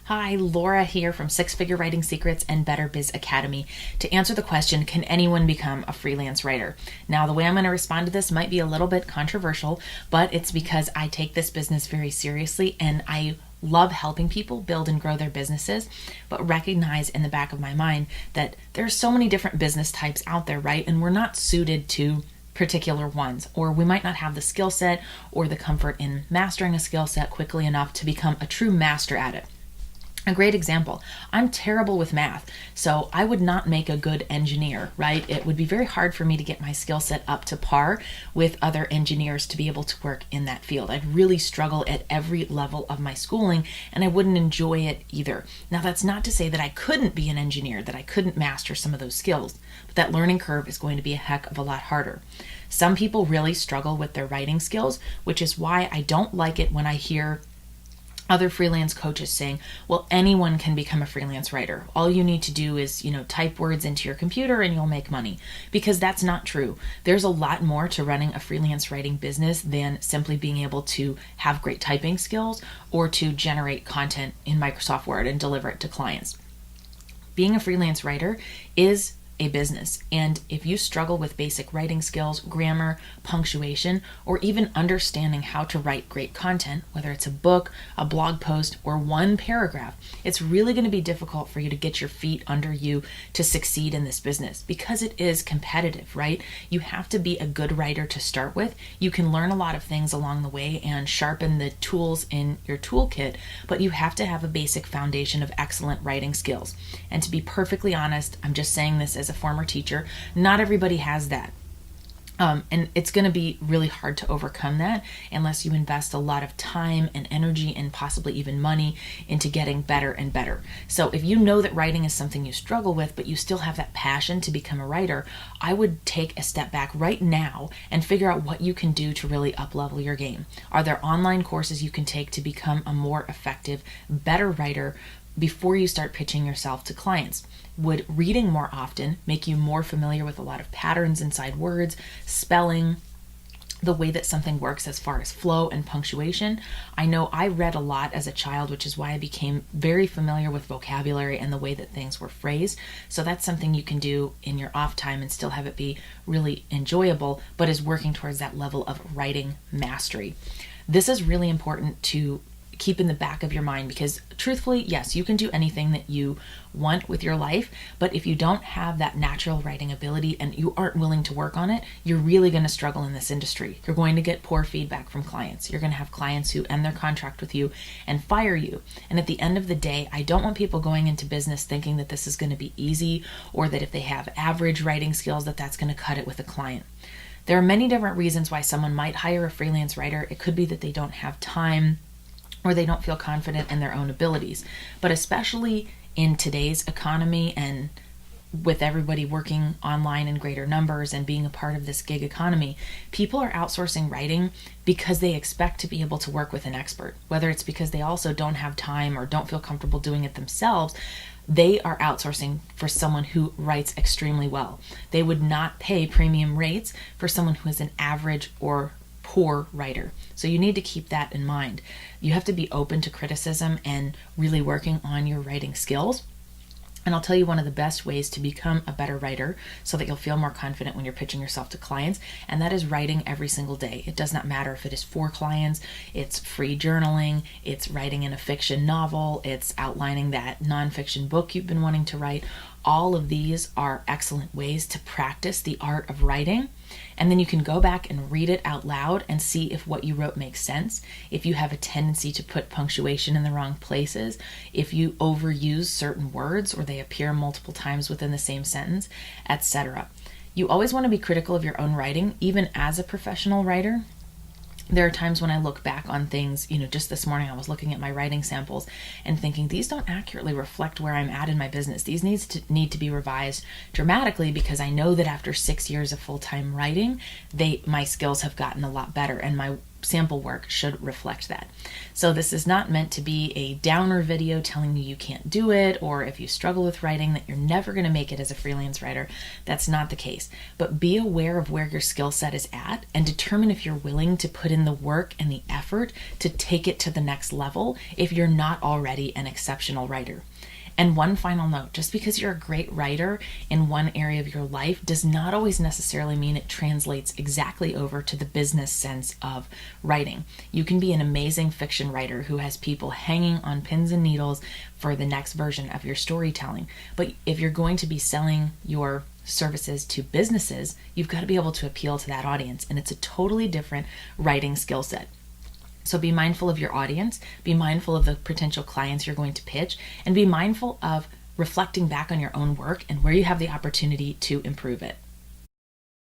Hi, Laura here from Six Figure Writing Secrets and Better Biz Academy to answer the question, can anyone become a freelance writer? Now, the way I'm going to respond to this might be a little bit controversial, but it's because I take this business very seriously and I love helping people build and grow their businesses, but recognize in the back of my mind that there's so many different business types out there, right? And we're not suited to particular ones, or we might not have the skill set or the comfort in mastering a skill set quickly enough to become a true master at it. A great example, I'm terrible with math, so I would not make a good engineer, right? It would be very hard for me to get my skill set up to par with other engineers to be able to work in that field. I'd really struggle at every level of my schooling, and I wouldn't enjoy it either. Now, that's not to say that I couldn't be an engineer, that I couldn't master some of those skills, but that learning curve is going to be a heck of a lot harder. Some people really struggle with their writing skills, which is why I don't like it when I hear other freelance coaches saying, well, anyone can become a freelance writer. All you need to do is, type words into your computer and you'll make money. Because that's not true. There's a lot more to running a freelance writing business than simply being able to have great typing skills or to generate content in Microsoft Word and deliver it to clients. Being a freelance writer is a business, and if you struggle with basic writing skills, grammar, punctuation, or even understanding how to write great content, whether it's a book, a blog post, or one paragraph, it's really going to be difficult for you to get your feet under you to succeed in this business because it is competitive, right? You have to be a good writer to start with. You can learn a lot of things along the way and sharpen the tools in your toolkit, but you have to have a basic foundation of excellent writing skills. And to be perfectly honest, I'm just saying this as a former teacher, not everybody has that. And it's going to be really hard to overcome that unless you invest a lot of time and energy and possibly even money into getting better and better. So if you know that writing is something you struggle with, but you still have that passion to become a writer, I would take a step back right now and figure out what you can do to really up-level your game. Are there online courses you can take to become a more effective, better writer before you start pitching yourself to clients? Would reading more often make you more familiar with a lot of patterns inside words, spelling, the way that something works as far as flow and punctuation? I know I read a lot as a child, which is why I became very familiar with vocabulary and the way that things were phrased. So that's something you can do in your off time and still have it be really enjoyable, but is working towards that level of writing mastery. This is really important to keep in the back of your mind because truthfully, yes, you can do anything that you want with your life, but if you don't have that natural writing ability and you aren't willing to work on it, you're really going to struggle in this industry. You're going to get poor feedback from clients. You're going to have clients who end their contract with you and fire you. And at the end of the day, I don't want people going into business thinking that this is going to be easy or that if they have average writing skills, that's going to cut it with a client. There are many different reasons why someone might hire a freelance writer. It could be that they don't have time, or they don't feel confident in their own abilities. But especially in today's economy and with everybody working online in greater numbers and being a part of this gig economy, people are outsourcing writing because they expect to be able to work with an expert. Whether it's because they also don't have time or don't feel comfortable doing it themselves, they are outsourcing for someone who writes extremely well. They would not pay premium rates for someone who is an average or poor writer. So you need to keep that in mind. You have to be open to criticism and really working on your writing skills. And I'll tell you one of the best ways to become a better writer so that you'll feel more confident when you're pitching yourself to clients, and that is writing every single day. It does not matter if it is for clients, it's free journaling, it's writing in a fiction novel, it's outlining that nonfiction book you've been wanting to write. All of these are excellent ways to practice the art of writing. And then you can go back and read it out loud and see if what you wrote makes sense. If you have a tendency to put punctuation in the wrong places, if you overuse certain words or they appear multiple times within the same sentence, etc. You always want to be critical of your own writing, even as a professional writer. There are times when I look back on things, just this morning I was looking at my writing samples and thinking these don't accurately reflect where I'm at in my business. These need to be revised dramatically because I know that after 6 years of full-time writing, my skills have gotten a lot better and my sample work should reflect that. So this is not meant to be a downer video telling you you can't do it, or if you struggle with writing that you're never going to make it as a freelance writer. That's not the case. But be aware of where your skill set is at and determine if you're willing to put in the work and the effort to take it to the next level if you're not already an exceptional writer. And one final note, just because you're a great writer in one area of your life does not always necessarily mean it translates exactly over to the business sense of writing. You can be an amazing fiction writer who has people hanging on pins and needles for the next version of your storytelling. But if you're going to be selling your services to businesses, you've got to be able to appeal to that audience. And it's a totally different writing skill set. So be mindful of your audience, be mindful of the potential clients you're going to pitch, and be mindful of reflecting back on your own work and where you have the opportunity to improve it.